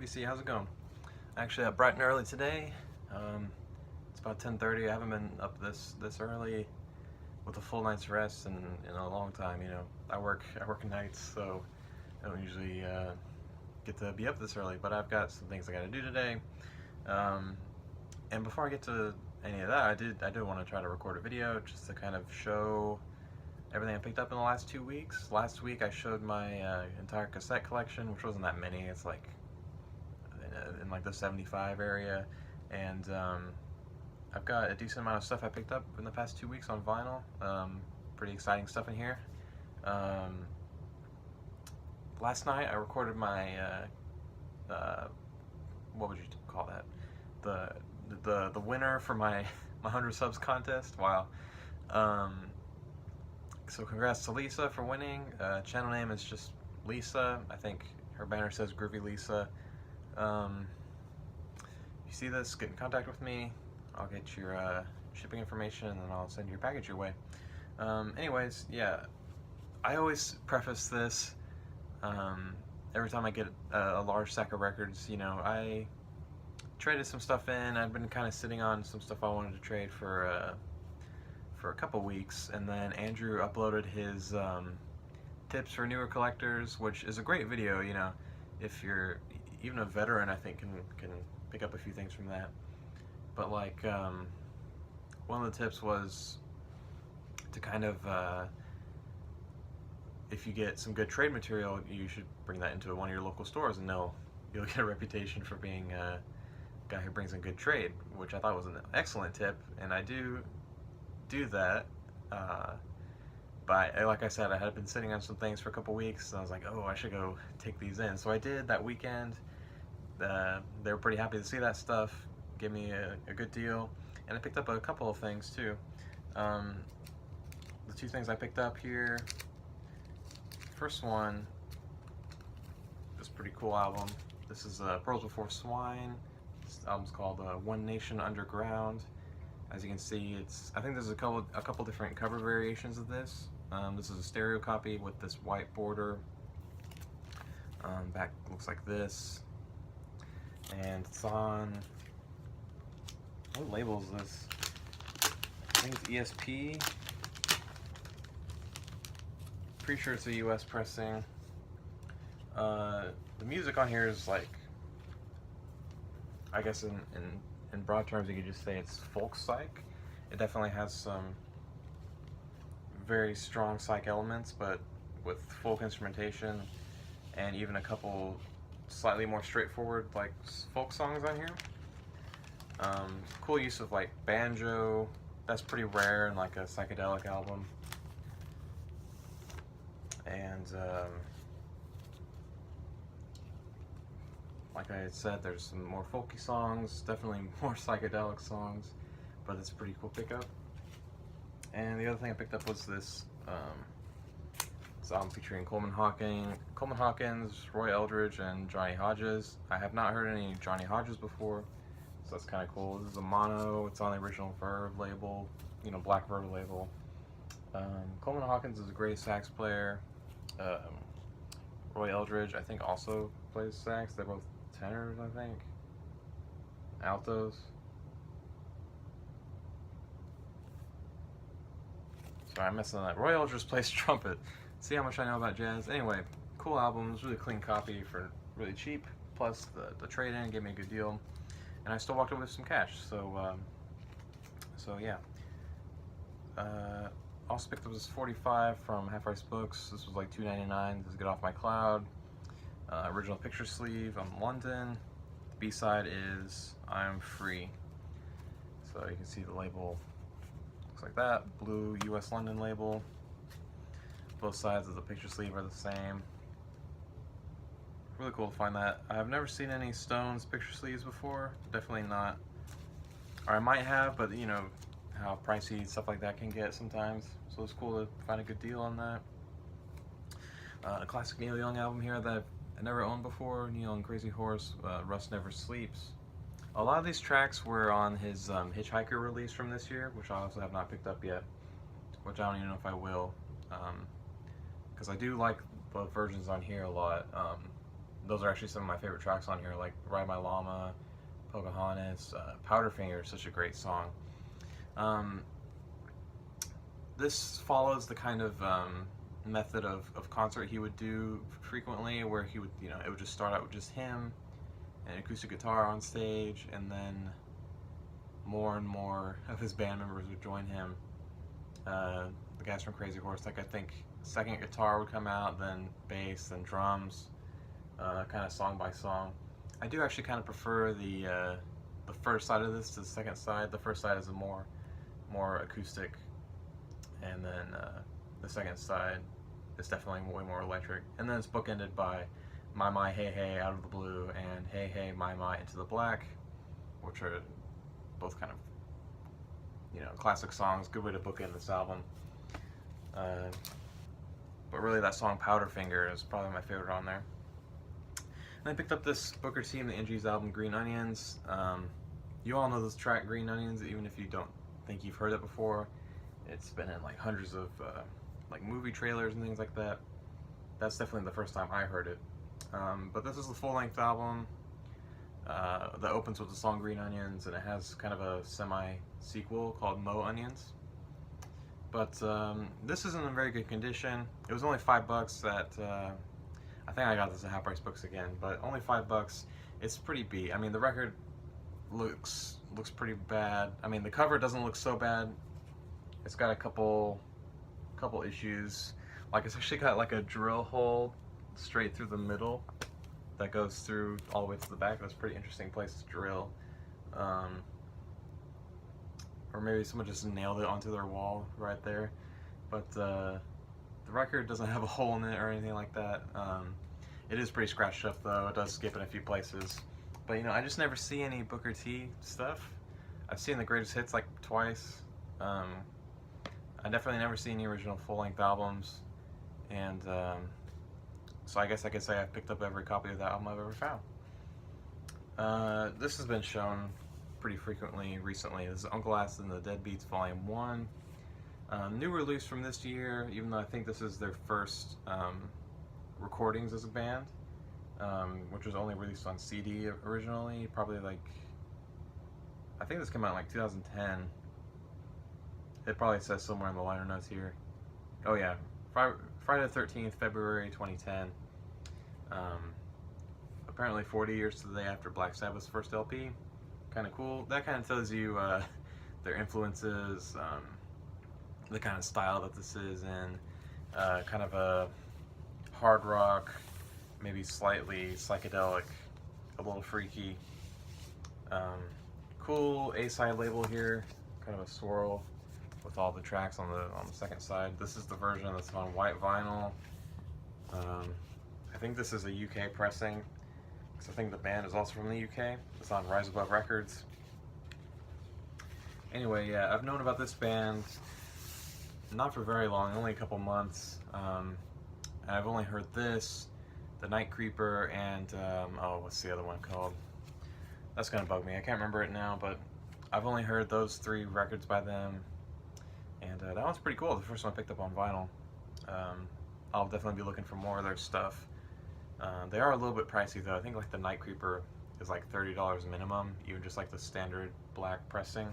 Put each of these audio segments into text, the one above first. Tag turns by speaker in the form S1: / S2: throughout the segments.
S1: WC, how's it going? Actually up bright and early today. It's about 10:30. I haven't been up this early with a full night's rest in a long time. You know, I work nights, so I don't usually get to be up this early. But I've got some things I got to do today. And before I get to any of that, I did want to try to record a video just to kind of show everything I picked up in the last 2 weeks. Last week I showed my entire cassette collection, which wasn't that many. It's like in like the 75 area, and I've got a decent amount of stuff I picked up in the past 2 weeks on vinyl. Pretty exciting stuff in here. Last night I recorded my what would you call that? The winner for my 100 subs contest. Wow. So congrats to Lisa for winning. Channel name is just Lisa. I think her banner says Groovy Lisa. If you see this, get in contact with me. I'll get your shipping information and then I'll send your package your way. Anyways, yeah, I always preface this every time I get a large stack of records. You know, I traded some stuff in. I've been kind of sitting on some stuff I wanted to trade for a couple weeks, and then Andrew uploaded his tips for newer collectors, which is a great video. You know, if you're even a veteran, I think can pick up a few things from that. But like one of the tips was to kind of if you get some good trade material, you should bring that into one of your local stores, and you'll get a reputation for being a guy who brings in good trade, which I thought was an excellent tip, and I do that. But like I said, I had been sitting on some things for a couple weeks, and I was like, oh, I should go take these in. So I did that weekend. They were pretty happy to see that stuff, gave me a good deal, and I picked up a couple of things too. The two things I picked up here, first one, this pretty cool album. This is Pearls Before Swine. This album's called One Nation Underground. As you can see, I think there's a couple different cover variations of this. This is a stereo copy with this white border. Back looks like this, and it's on, what label is this? I think it's ESP. Pretty sure it's a US pressing. The music on here is like, I guess in broad terms you could just say it's folk psych. It definitely has some very strong psych elements, but with folk instrumentation and even a couple slightly more straightforward like folk songs on here. Cool use of like banjo. That's pretty rare in like a psychedelic album. And like I had said, there's some more folky songs, definitely more psychedelic songs, but it's a pretty cool pickup. And the other thing I picked up was this album featuring Coleman Hawkins, Roy Eldridge, and Johnny Hodges. I have not heard any Johnny Hodges before, so that's kind of cool. This is a mono. It's on the original Verve label, you know, Black Verve label. Coleman Hawkins is a great sax player. Roy Eldridge, I think, also plays sax. They're both tenors, I think. Altos. Sorry, I'm messing on that. Roy Eldridge plays trumpet. See how much I know about jazz? Anyway, cool albums, really clean copy for really cheap. Plus the trade-in gave me a good deal, and I still walked away with some cash. So yeah. Also picked up this 45 from Half Price Books. This was like $2.99. This is Get Off My Cloud. Original picture sleeve. I'm London. The B-side is I'm Free. So you can see the label looks like that. Blue US London label. Both sides of the picture sleeve are the same. Really cool to find that. I've never seen any Stones picture sleeves before. Definitely not. Or I might have, but you know how pricey stuff like that can get sometimes. So it's cool to find a good deal on that. A classic Neil Young album here that I never owned before. Neil and Crazy Horse, Rust Never Sleeps. A lot of these tracks were on his Hitchhiker release from this year, which I also have not picked up yet, which I don't even know if I will, because I do like both versions on here a lot. those are actually some of my favorite tracks on here, like Ride My Llama, Pocahontas, Powderfinger is such a great song. Um, this follows the kind of method of concert he would do frequently, where he would, it would just start out with just him and acoustic guitar on stage, and then more and more of his band members would join him. The guys from Crazy Horse, like I think second guitar would come out, then bass, then drums, kind of song by song. I do actually kind of prefer the first side of this to the second side. The first side is a more acoustic, and then the second side is definitely way more electric. And then it's bookended by My Hey Hey Out of the Blue and Hey Hey My Into the Black, which are both kind of classic songs. Good way to bookend this album. But really, that song Powderfinger is probably my favorite on there. And I picked up this Booker T and the NG's album Green Onions. You all know this track Green Onions, even if you don't think you've heard it before. It's been in like hundreds of like movie trailers and things like that. That's definitely the first time I heard it. But this is the full-length album that opens with the song Green Onions, and it has kind of a semi-sequel called Mo Onions. But this isn't in very good condition. It was only $5 at, I think I got this at Half Price Books again, but only $5. It's pretty beat. I mean, the record looks pretty bad. I mean, the cover doesn't look so bad. It's got a couple issues. Like, it's actually got like a drill hole straight through the middle that goes through all the way to the back. That's a pretty interesting place to drill. Or maybe someone just nailed it onto their wall right there. But the record doesn't have a hole in it or anything like that. It is pretty scratched up though. It does skip in a few places. But I just never see any Booker T stuff. I've seen the greatest hits like twice. I definitely never see any original full-length albums. And so I guess I could say I've picked up every copy of that album I've ever found. This has been shown pretty frequently recently. This is Uncle Acid and the Deadbeats Volume 1. New release from this year, even though I think this is their first recordings as a band, which was only released on CD originally, probably like, I think this came out in like 2010. It probably says somewhere in the liner notes here. Oh yeah, Friday the 13th, February 2010. Apparently 40 years to the day after Black Sabbath's first LP. Kind of cool. That kind of tells you their influences, the kind of style that this is in, kind of a hard rock, maybe slightly psychedelic, a little freaky. Cool A-side label here, kind of a swirl with all the tracks on the second side. This is the version that's on white vinyl. I think this is a UK pressing, because I think the band is also from the UK. It's on Rise Above Records. Anyway, yeah, I've known about this band not for very long, only a couple months. And I've only heard this, The Night Creeper, and oh, what's the other one called? That's gonna bug me. I can't remember it now, but I've only heard those 3 records by them. And that one's pretty cool. The first one I picked up on vinyl. I'll definitely be looking for more of their stuff. They are a little bit pricey though. I think like the Night Creeper is like $30 minimum, even just like the standard black pressing.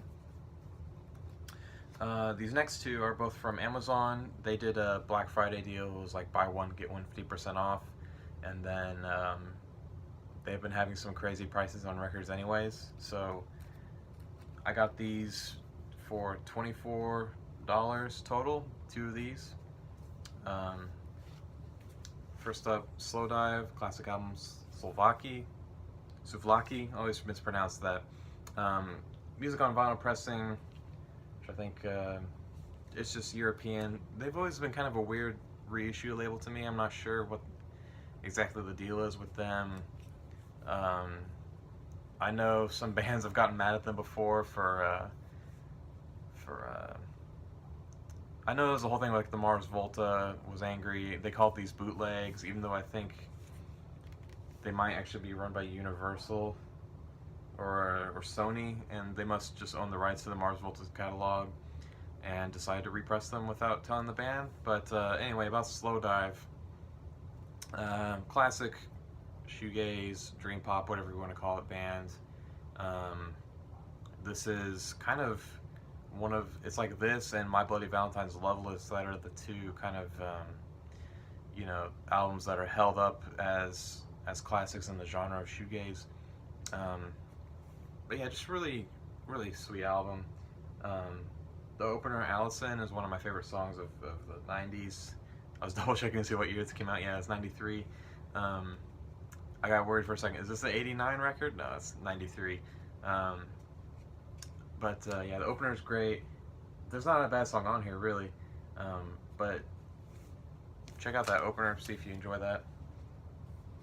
S1: These next 2 are both from Amazon. They did a Black Friday deal. It was like buy one get one 50% off. And then they've been having some crazy prices on records anyways. So I got these for $24 total, 2 of these. First up, Slow Dive, classic albums, Souvlaki, always mispronounced that. Music on vinyl pressing, which I think it's just European. They've always been kind of a weird reissue label to me. I'm not sure what exactly the deal is with them. I know some bands have gotten mad at them before for I know there's a whole thing like the Mars Volta was angry. They called these bootlegs, even though I think they might actually be run by Universal or Sony, and they must just own the rights to the Mars Volta's catalog and decided to repress them without telling the band. But anyway, about Slow Dive. Classic shoegaze, dream pop, whatever you want to call it, band. This is kind of it's like this and My Bloody Valentine's Loveless that are the two kind of, you know, albums that are held up as classics in the genre of shoegaze. But yeah, just really, really sweet album. The opener, Allison, is one of my favorite songs of the 90s. I was double checking to see what year it came out. Yeah, it's 93. I got worried for a second. Is this the 89 record? No, it's 93. But yeah, the opener is great. There's not a bad song on here, really. But check out that opener, see if you enjoy that.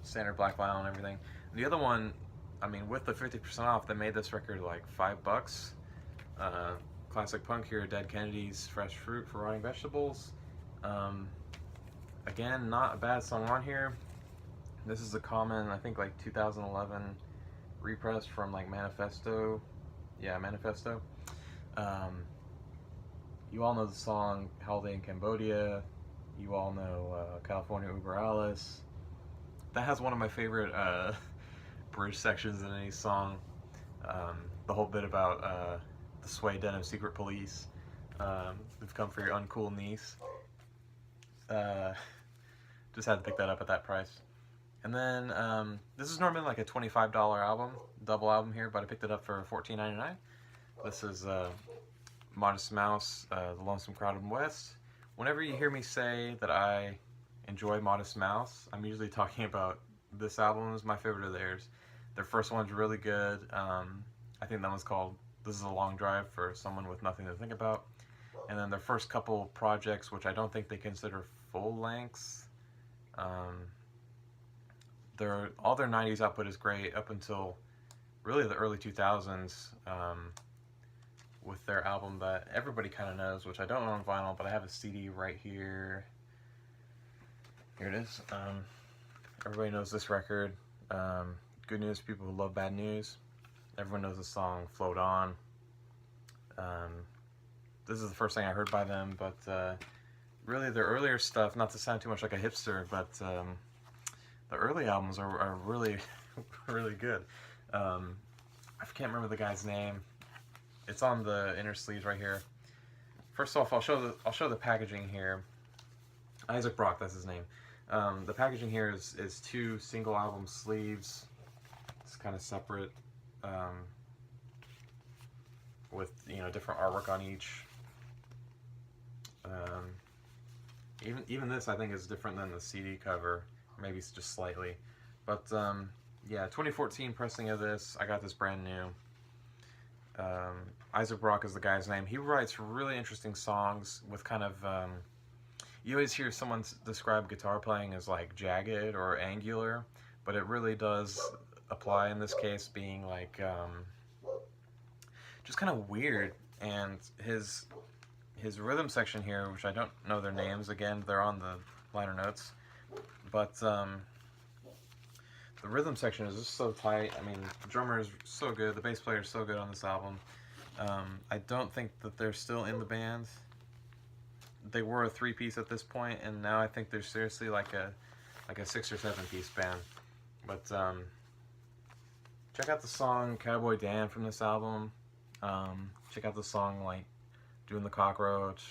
S1: Standard black vinyl and everything. And the other one, I mean, with the 50% off, they made this record like $5. Classic punk here, Dead Kennedys, Fresh Fruit for Rotting Vegetables. Again, not a bad song on here. This is a common, I think, like 2011 repress from like Manifesto. Yeah, Manifesto. You all know the song Holiday in Cambodia. You all know California Uber Alice. That has one of my favorite bridge sections in any song. The whole bit about the Sway Denim Secret Police. They've come for your uncool niece. Just had to pick that up at that price. And then this is normally like a $25 album, double album here, but I picked it up for $14.99. This is Modest Mouse, The Lonesome Crowded West. Whenever you hear me say that I enjoy Modest Mouse, I'm usually talking about this album is my favorite of theirs. Their first one's really good. I think that one's called This Is a Long Drive for Someone with Nothing to Think About. And then their first couple projects, which I don't think they consider full lengths. All their 90s output is great up until really the early 2000s, with their album that everybody kind of knows, which I don't own on vinyl, but I have a CD right here. Here it is. Everybody knows this record. Good News, People Who Love Bad News. Everyone knows the song Float On. This is the first thing I heard by them, but really their earlier stuff, not to sound too much like a hipster, but the early albums are really, really good. I can't remember the guy's name. It's on the inner sleeves right here. First off, I'll show the packaging here. Isaac Brock, that's his name. The packaging here is two single album sleeves. It's kind of separate, with, you know, different artwork on each. Even this, I think, is different than the CD cover. Maybe it's just slightly. But yeah, 2014 pressing of this. I got this brand new. Isaac Brock is the guy's name. He writes really interesting songs with kind of, you always hear someone describe guitar playing as like jagged or angular, but it really does apply in this case, being like just kind of weird. And his rhythm section here, which I don't know their names, again, they're on the liner notes, but the rhythm section is just so tight. I mean, the drummer is so good, the bass player is so good on this album. I don't think that they're still in the band. They were a 3-piece at this point, and now I think they're seriously like a 6 or 7-piece band. But check out the song Cowboy Dan from this album. Check out the song like Doing the Cockroach,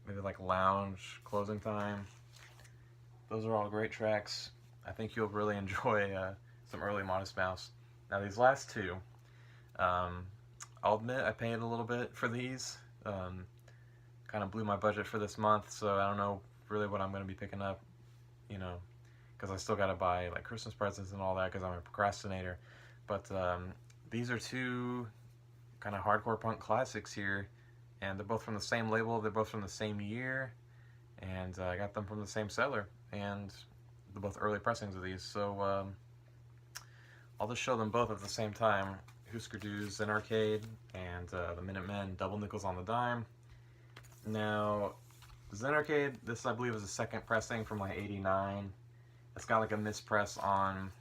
S1: maybe like Lounge, Closing Time. Those are all great tracks. I think you'll really enjoy some early Modest Mouse. Now these last two, I'll admit I paid a little bit for these. Kind of blew my budget for this month, so I don't know really what I'm going to be picking up, you know, because I still got to buy like Christmas presents and all that because I'm a procrastinator. But these are two kind of hardcore punk classics here, and they're both from the same label, they're both from the same year, and I got them from the same seller, and they're both early pressings of these, so I'll just show them both at the same time. Husker Du's Zen Arcade and the Minutemen Double Nickels on the Dime. Now, Zen Arcade, this I believe is a second pressing from like '89. It's got like a mispress on,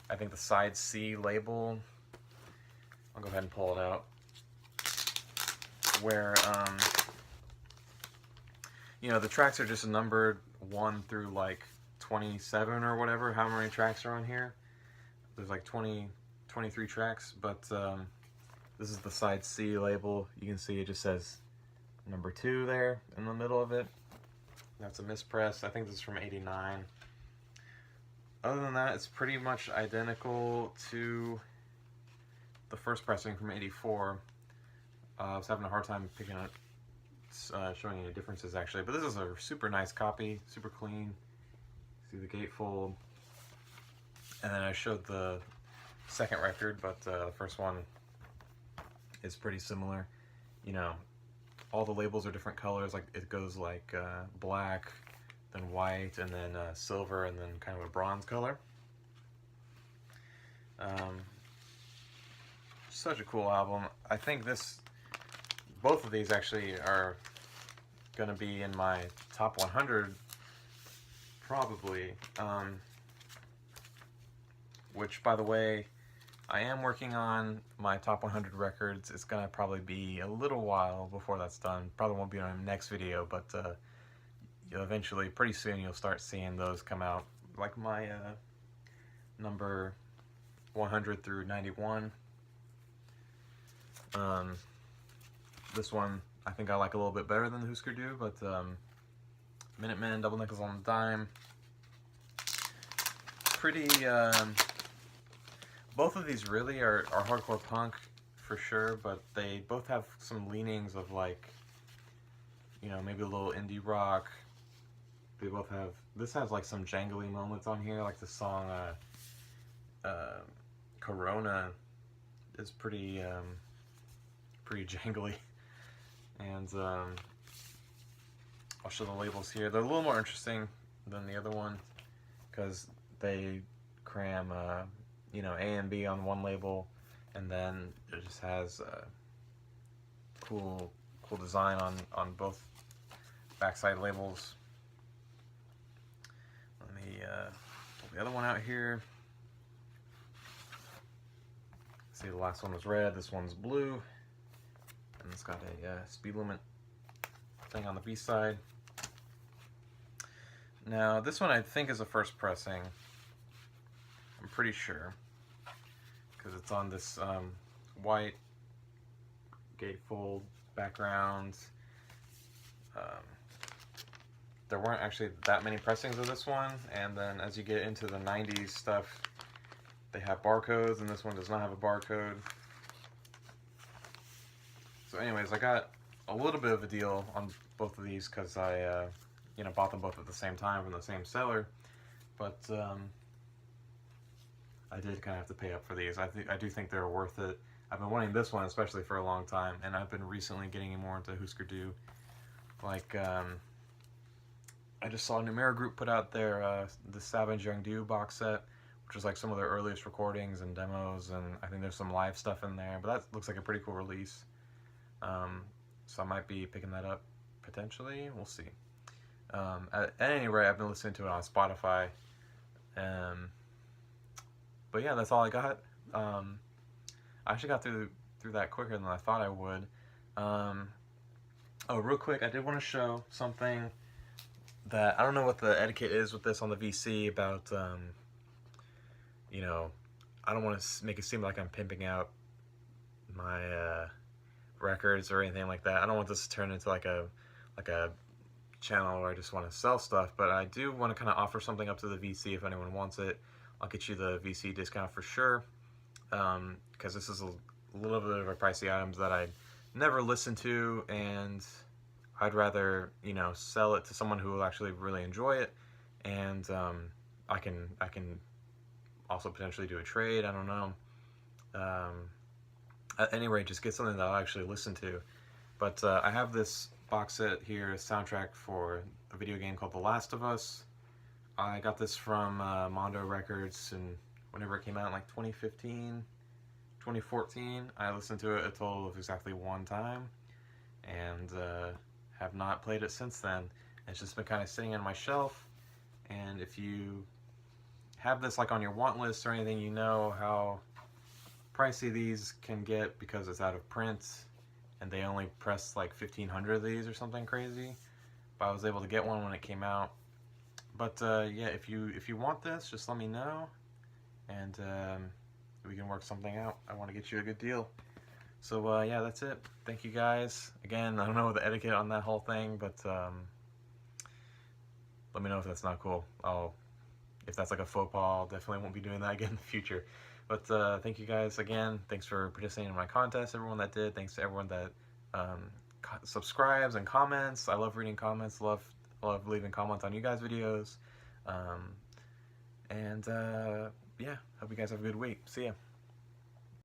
S1: I think, the side C label. I'll go ahead and pull it out. Where, you know, the tracks are just numbered 1 through like 27 or whatever, how many tracks are on here. There's like 23 tracks, but this is the side C label. You can see it just says number 2 there in the middle of it. That's a mispress. I think this is from 89. Other than that, it's pretty much identical to the first pressing from 84. I was having a hard time picking up, showing any differences actually, but this is a super nice copy, super clean. See the gatefold. And then I showed the second record, but the first one is pretty similar. You know, all the labels are different colors. Like it goes like black, then white, and then silver, and then kind of a bronze color. Such a cool album. I think both of these actually are gonna be in my top 100 probably. Which, by the way, I am working on my top 100 records. It's gonna probably be a little while before that's done. Probably won't be on the next video, but eventually, pretty soon, you'll start seeing those come out. Like my number 100 through 91. This one I think I like a little bit better than the Husker Du, but Minutemen, Double Nickels on the Dime. Pretty, both of these really are hardcore punk for sure, but they both have some leanings of like, you know, maybe a little indie rock. They both have, this has like some jangly moments on here, like the song Corona is pretty jangly. And I'll show the labels here. They're a little more interesting than the other one because they cram you know, A and B on one label, and then it just has cool design on both backside labels. Let me pull the other one out here. See, the last one was red, this one's blue, and it's got a speed limit thing on the B side. Now, this one I think is a first pressing. I'm pretty sure, because it's on this white gatefold background. There weren't actually that many pressings of this one, and then as you get into the 90s stuff, they have barcodes, and this one does not have a barcode. So anyways, I got a little bit of a deal on both of these because I you know, bought them both at the same time from the same seller, but I did kind of have to pay up for these. I do think they're worth it. I've been wanting this one especially for a long time, and I've been recently getting more into Husker Du. Like, I just saw Numera Group put out their the Savage Young Du box set, which was like some of their earliest recordings and demos, and I think there's some live stuff in there, but that looks like a pretty cool release. So I might be picking that up potentially. We'll see. At any rate, I've been listening to it on Spotify. But yeah, that's all I got. I actually got through that quicker than I thought I would. Oh, real quick, I did want to show something that I don't know what the etiquette is with this on the VC about, you know, I don't want to make it seem like I'm pimping out my records or anything like that. I don't want this to turn into like a channel where I just want to sell stuff, but I do want to kind of offer something up to the VC if anyone wants it. I'll get you the VC discount for sure, because this is a little bit of a pricey items that I never listen to, and I'd rather, you know, sell it to someone who will actually really enjoy it, and I can also potentially do a trade. I don't know. At any rate, just get something that I'll actually listen to. But I have this box set here, a soundtrack for a video game called The Last of Us. I got this from Mondo Records, and whenever it came out in like 2015, 2014, I listened to it a total of exactly one time, and have not played it since then. It's just been kind of sitting on my shelf, and if you have this like on your want list or anything, you know how pricey these can get because it's out of print, and they only press like 1,500 of these or something crazy. But I was able to get one when it came out. But yeah, if you want this, just let me know, and we can work something out. I want to get you a good deal. So yeah, that's it. Thank you guys. Again, I don't know the etiquette on that whole thing, but let me know if that's not cool. If that's like a faux pas, I'll definitely won't be doing that again in the future. But thank you guys again. Thanks for participating in my contest, everyone that did. Thanks to everyone that subscribes and comments. I love reading comments. Love leaving comments on you guys' videos. And yeah, hope you guys have a good week. See ya.